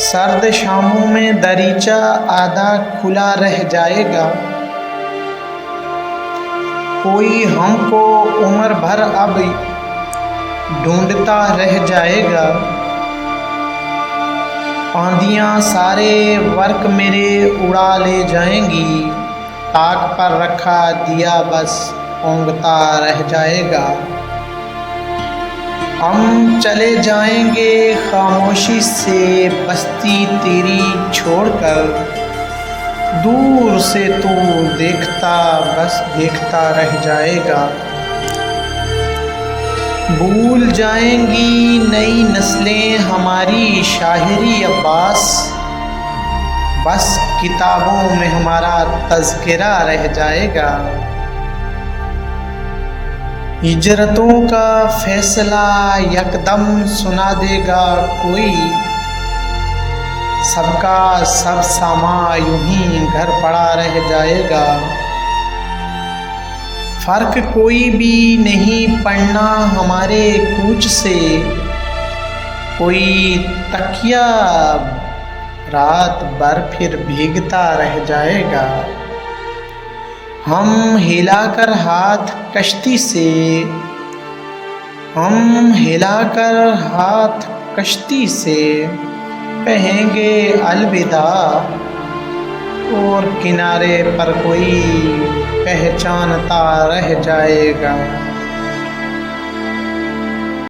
सर्द शामों में दरीचा आधा खुला रह जाएगा। कोई हमको उम्र भर अब ढूंढता रह जाएगा। आंधियाँ सारे वर्क मेरे उड़ा ले जाएंगी। ताक पर रखा दिया बस ओंगता रह जाएगा। हम चले जाएंगे खामोशी से बस्ती तेरी छोड़कर। दूर से तू देखता बस देखता रह जाएगा। भूल जाएंगी नई नस्लें हमारी शायरी अब्बास। बस किताबों में हमारा तज़किरा रह जाएगा। हिजरतों का फैसला यकदम सुना देगा कोई। सबका सब सामा यूं ही घर पड़ा रह जाएगा। फर्क कोई भी नहीं पड़ना हमारे कूच से। कोई तकिया रात भर फिर भीगता रह जाएगा। हम हिलाकर हाथ कश्ती से, हम हिलाकर हाथ कश्ती से कहेंगे अलविदा। और किनारे पर कोई पहचानता रह जाएगा।